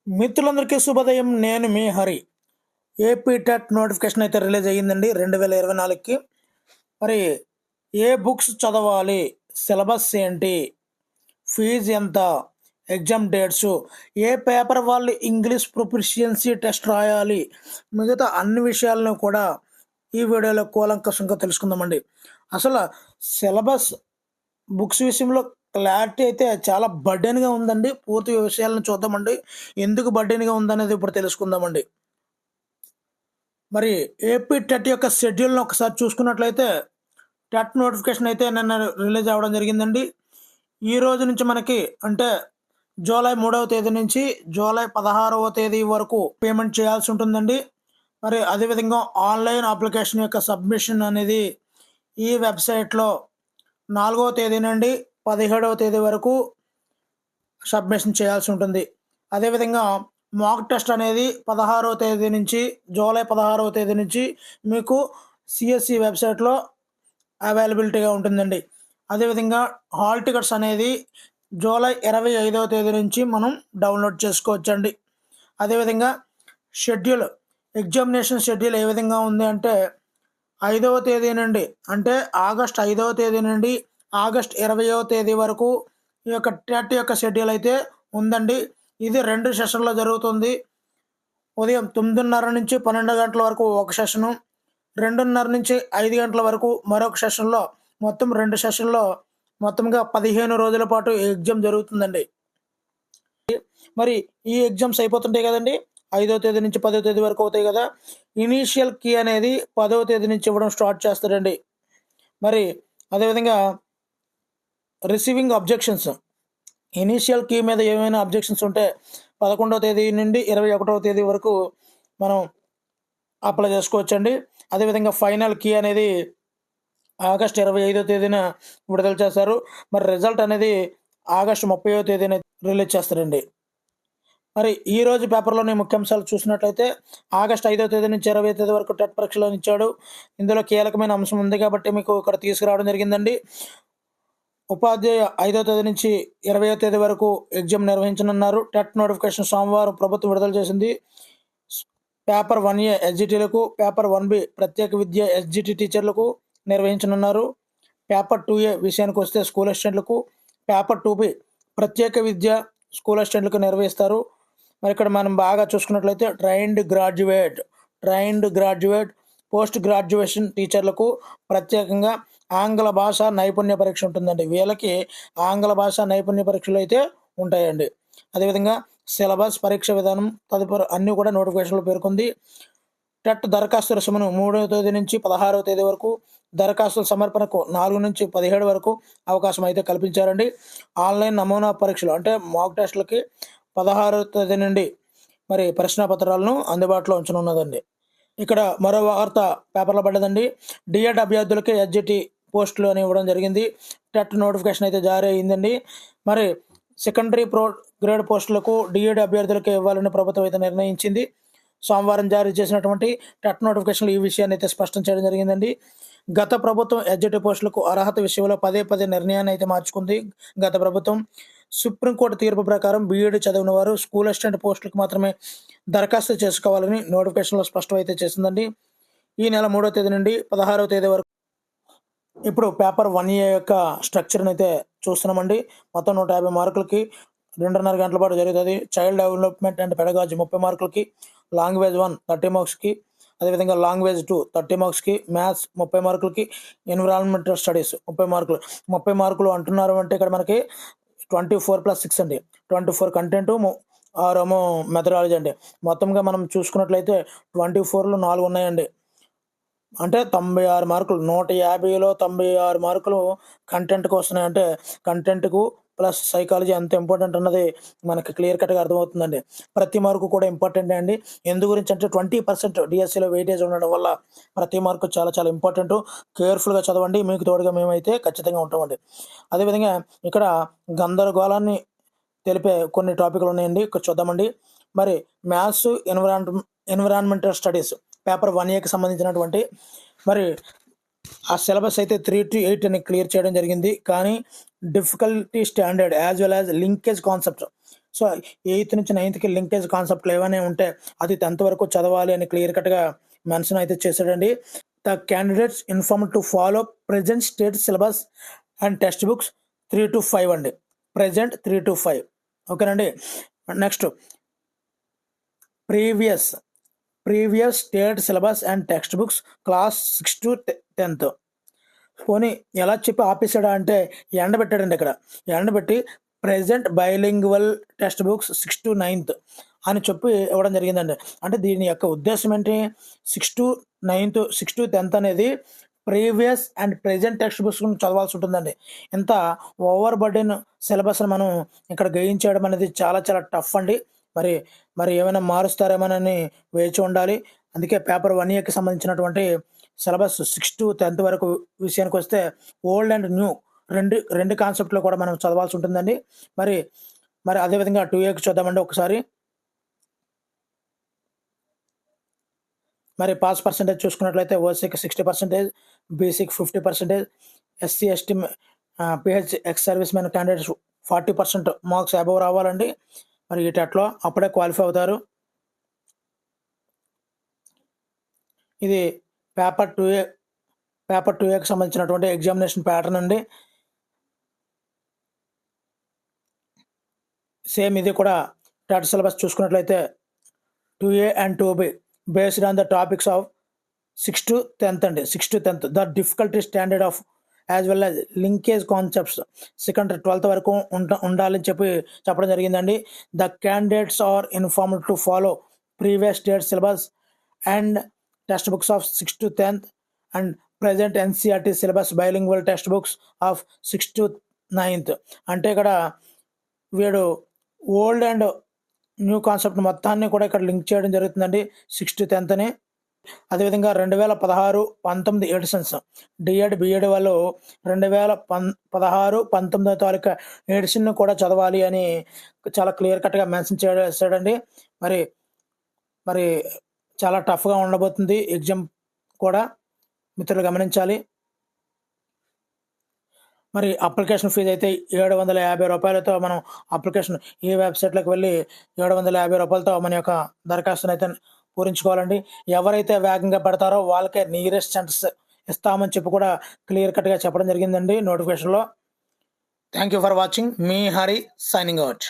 మిత్రులందరికీ శుభోదయం. నేను మీ హరి. ఏపీ టెట్ నోటిఫికేషన్ అయితే రిలీజ్ అయ్యిందండి 2024కి. మరి ఏ బుక్స్ చదవాలి, సిలబస్ ఏంటి, ఫీజు ఎంత, ఎగ్జామ్ డేట్స్, ఏ పేపర్ వాళ్ళు ఇంగ్లీష్ ప్రొఫిషియన్సీ టెస్ట్ రాయాలి, మిగతా అన్ని విషయాలను కూడా ఈ వీడియోలో కూలంకషంగా తెలుసుకుందామండి. అసలు సిలబస్ బుక్స్ విషయంలో క్లారిటీ అయితే చాలా బర్డెన్గా ఉందండి. పూర్తి విషయాలను చూద్దామండి. ఎందుకు బర్డెన్గా ఉందనేది ఇప్పుడు తెలుసుకుందామండి. మరి ఏపీ టెట్ యొక్క షెడ్యూల్ను ఒకసారి చూసుకున్నట్లయితే టెట్ నోటిఫికేషన్ అయితే నిన్న రిలీజ్ అవ్వడం జరిగిందండి. ఈ రోజు నుంచి మనకి అంటే జూలై 3వ తేదీ నుంచి జూలై 16వ తేదీ వరకు పేమెంట్ చేయాల్సి ఉంటుందండి. మరి అదేవిధంగా ఆన్లైన్ అప్లికేషన్ యొక్క సబ్మిషన్ అనేది ఈ వెబ్సైట్లో 4వ తేదీ నుండి 17వ తేదీ వరకు సబ్మిషన్ చేయాల్సి ఉంటుంది. అదేవిధంగా మాక్ టెస్ట్ అనేది 16వ తేదీ నుంచి జూలై 16వ తేదీ నుంచి మీకు సిఎస్సి వెబ్సైట్లో అవైలబిలిటీగా ఉంటుందండి. అదేవిధంగా హాల్ టికెట్స్ అనేది జూలై 25వ తేదీ నుంచి మనం డౌన్లోడ్ చేసుకోవచ్చండి. అదేవిధంగా షెడ్యూల్ ఎగ్జామినేషన్ షెడ్యూల్ ఏ విధంగా ఉంది అంటే 5వ తేదీ నుండి అంటే ఆగస్ట్ 5వ తేదీ నుండి ఆగస్ట్ 20వ తేదీ వరకు ఈ యొక్క టెట్ యొక్క షెడ్యూల్ అయితే ఉందండి. ఇది 2 సెషన్లో జరుగుతుంది. ఉదయం 9:30 నుంచి 12 గంటల వరకు ఒక సెషను, 2:30 నుంచి 5 గంటల వరకు మరొక సెషన్లో, మొత్తం 2 సెషన్లో మొత్తంగా 15 రోజుల పాటు ఎగ్జామ్ జరుగుతుందండి. మరి ఈ ఎగ్జామ్స్ అయిపోతుంటాయి కదండి, 5వ తేదీ నుంచి 10వ తేదీ వరకు అవుతాయి కదా. ఇనీషియల్ కీ అనేది 10వ తేదీ నుంచి ఇవ్వడం స్టార్ట్ చేస్తారండి. మరి అదేవిధంగా రిసీవింగ్ అబ్జెక్షన్స్, ఇనీషియల్ కీ మీద ఏమైనా అబ్జెక్షన్స్ ఉంటే 11వ తేదీ నుండి 21వ తేదీ వరకు మనం అప్లై చేసుకోవచ్చండి. అదేవిధంగా ఫైనల్ కీ అనేది ఆగస్ట్ 25వ తేదీన విడుదల చేస్తారు. మరి రిజల్ట్ అనేది ఆగస్ట్ 30వ తేదీన రిలీజ్ చేస్తారండి. మరి ఈరోజు పేపర్లోని ముఖ్యాంశాలు చూసినట్లయితే ఆగస్ట్ 5వ తేదీ నుంచి 20వ తేదీ వరకు టెట్ పరీక్షలు ఇచ్చాడు. ఇందులో కీలకమైన అంశం ఉంది కాబట్టి మీకు ఇక్కడ తీసుకురావడం జరిగిందండి. ఉపాధ్యాయ 5వ తేదీ నుంచి 20వ తేదీ వరకు ఎగ్జామ్ నిర్వహించనున్నారు. టెట్ నోటిఫికేషన్ సోమవారం ప్రభుత్వం విడుదల చేసింది. పేపర్ 1A ఎస్జిటీలకు, పేపర్ 1B ప్రత్యేక విద్య ఎస్జిటి టీచర్లకు నిర్వహించనున్నారు. పేపర్ 2A విషయానికి వస్తే స్కూల్ అసిస్టెంట్లకు, పేపర్ 2B ప్రత్యేక విద్య స్కూల్ అసిస్టెంట్లకు నిర్వహిస్తారు. మరి ఇక్కడ మనం బాగా చూసుకున్నట్లయితే ట్రైన్డ్ గ్రాడ్యుయేట్ పోస్ట్ గ్రాడ్యుయేషన్ టీచర్లకు ప్రత్యేకంగా ఆంగ్ల భాష నైపుణ్య పరీక్ష ఉంటుందండి. వీళ్ళకి ఆంగ్ల భాష నైపుణ్య పరీక్షలు అయితే ఉంటాయండి. అదేవిధంగా సిలబస్, పరీక్ష విధానం తదుపరి అన్నీ కూడా నోటిఫికేషన్లో పేర్కొంది. టెట్ దరఖాస్తు రుసుమును 3వ తేదీ నుంచి 16వ తేదీ వరకు, దరఖాస్తుల సమర్పణకు 4 నుంచి 17 వరకు అవకాశం అయితే కల్పించారండి. ఆన్లైన్ నమూనా పరీక్షలు అంటే మాక్ టెస్టులకి 16వ తేదీ నుండి మరి ప్రశ్నపత్రాలను అందుబాటులో ఉంచనున్నదండి. ఇక్కడ మరో వార్త పేపర్లో పడ్డదండి. డిఎడ్ అభ్యర్థులకి ఎస్జిటి పోస్టులు అని ఇవ్వడం జరిగింది. టెట్ నోటిఫికేషన్ అయితే జారీ అయిందండి. మరి సెకండరీ గ్రేడ్ పోస్టులకు డిఎడ్ అభ్యర్థులకు ఇవ్వాలని ప్రభుత్వం అయితే నిర్ణయించింది. సోమవారం జారీ చేసినటువంటి టెట్ నోటిఫికేషన్లు ఈ విషయాన్ని అయితే స్పష్టం చేయడం జరిగిందండి. గత ప్రభుత్వం ఎస్జిటి పోస్టులకు అర్హత విషయంలో పదే నిర్ణయాన్ని అయితే మార్చుకుంది. గత ప్రభుత్వం సుప్రీంకోర్టు తీర్పు ప్రకారం బీఈడి చదివిన వారు స్కూల్ అసిస్టెంట్ పోస్టులకు మాత్రమే దరఖాస్తు చేసుకోవాలని నోటిఫికేషన్లో స్పష్టం అయితే చేసిందండి. ఈ నెల 3వ తేదీ నుండి 16వ తేదీ వరకు ఇప్పుడు పేపర్ 1A యొక్క స్ట్రక్చర్ని అయితే చూస్తున్నామండి. మొత్తం 150 మార్కులకి 2.5 గంటల పాటు జరుగుతుంది. చైల్డ్ డెవలప్మెంట్ అండ్ పెడగాజీ 30 మార్కులకి, లాంగ్వేజ్ 1 30 మార్క్స్కి, అదేవిధంగా లాంగ్వేజ్ 2 30 మార్క్స్కి, మ్యాథ్స్ 30 మార్కులకి, ఎన్విరాన్మెంటల్ స్టడీస్ 30 మార్కులు. 30 మార్కులు అంటున్నారు అంటే ఇక్కడ మనకి 24+6 అండి. 24 కంటెంట్, 6 మెథడాలజీ అండి. మొత్తంగా మనం చూసుకున్నట్లయితే 24లో 4 ఉన్నాయండి. అంటే 96 మార్కులు. 150లో 96 మార్కులు కంటెంట్కి వస్తున్నాయి. అంటే కంటెంట్కు ప్లస్ సైకాలజీ ఎంత ఇంపార్టెంట్ అన్నది మనకి క్లియర్ కట్గా అర్థమవుతుందండి. ప్రతి మార్కు కూడా ఇంపార్టెంటే అండి. ఎందు గురించి అంటే 20% డిఎస్సిలో వెయిటేజ్ ఉండడం వల్ల ప్రతి మార్కు చాలా ఇంపార్టెంట్. కేర్ఫుల్గా చదవండి. మీకు తోడుగా మేమైతే ఖచ్చితంగా ఉంటామండి. అదేవిధంగా ఇక్కడ గందరగోళాన్ని తెలిపే కొన్ని టాపిక్లు ఉన్నాయండి. ఇక్కడ చూద్దామండి. మరి మ్యాథ్స్, ఎన్విరాన్మెంటల్ స్టడీస్ పేపర్ 1Aకి సంబంధించినటువంటి మరి ఆ సిలబస్ అయితే 3 to 8 అని క్లియర్ చేయడం జరిగింది. కానీ difficulty standard as well as linkage concept so 8th నుంచి 9థ్‌కి లింకేజ్ కాన్సెప్ట్లు ఏవైనా ఉంటే అది 10th వరకు చదవాలి అని క్లియర్ కట్‌గా మెన్షన్ అయితే చేశాడండి. The candidates informed to follow present state syllabus and text books 3-5 అండి. ప్రెజెంట్ 3-5 ఓకేనండి. Next previous state syllabus and text books class 6 to 10th. పోనీ ఎలా చెప్పి ఆపేసాడా అంటే ఎండబెట్టాడండి ఇక్కడ. ఎండబెట్టి present bilingual text books 6 to 9th అని చెప్పి ఇవ్వడం జరిగిందండి. అంటే దీని యొక్క ఉద్దేశం ఏంటి? 6 to 10th అనేది previous and present text books చదవాల్సి ఉంటుందండి. ఇంత ఓవర్ బర్డెన్ సిలబస్ని మనం ఇక్కడ గ్రహించడం అనేది చాలా చాలా టఫ్ అండి. మరి ఏమైనా మారుస్తారేమోనని వేచి ఉండాలి. అందుకే పేపర్ 1Aకి సంబంధించినటువంటి సిలబస్ 6 to 10th వరకు విషయానికి వస్తే ఓల్డ్ అండ్ న్యూ రెండు కాన్సెప్ట్లో కూడా మనం చదవాల్సి ఉంటుందండి. మరి అదేవిధంగా 2Aకి చూద్దామండి ఒకసారి. మరి పాస్ పర్సెంటేజ్ చూసుకున్నట్లయితే ఓసీకి 60%, బీసీకి 50%, SC ST pH ex service men candidates 40% marks above రావాలండి. మరి ఈ టెట్లో అప్పుడే క్వాలిఫై అవుతారు. ఇది పేపర్ 2Aకి సంబంధించినటువంటి ఎగ్జామినేషన్ ప్యాటర్న్ అండి. సేమ్ ఇది కూడా టెట్ సిలబస్ చూసుకున్నట్లయితే 2A and 2B based on the topics of 6 to 10th అండి. 6 to 10th the difficulty standard of as well as linkage concepts 2nd 12th వరకు ఉండాలని చెప్పడం జరిగిందండి. The candidates are informed to follow previous state syllabus and text books of 6 to 10th and present NCERT syllabus bilingual text books of 6 to 9th. అంటే ఇక్కడ వీడు old and new concept మొత్తాన్ని కూడా ఇక్కడ లింక్ చేయడం జరుగుతుందండి 6 to 10th. అదేవిధంగా 2016-19 editions DEd BEd వాళ్ళు 2016-19 తాలూకా ఎడిషన్ను కూడా చదవాలి అని చాలా క్లియర్ కట్గా మెన్షన్ చేశాడండి. మరి చాలా టఫ్గా ఉండబోతుంది ఎగ్జామ్ కూడా, మిత్రులు గమనించాలి. మరి అప్లికేషన్ ఫీజు అయితే 750 రూపాయలతో మనం అప్లికేషన్ ఈ వెబ్సైట్లోకి వెళ్ళి 750 రూపాయలతో మన యొక్క దరఖాస్తుని అయితే పూరించుకోవాలండి. ఎవరైతే వేగంగా పెడతారో వాళ్ళకే నియరెస్ట్ సెంటర్స్ ఇస్తామని చెప్పి కూడా క్లియర్ కట్గా చెప్పడం జరిగిందండి నోటిఫికేషన్లో. Thank you for watching. Me Hari signing out.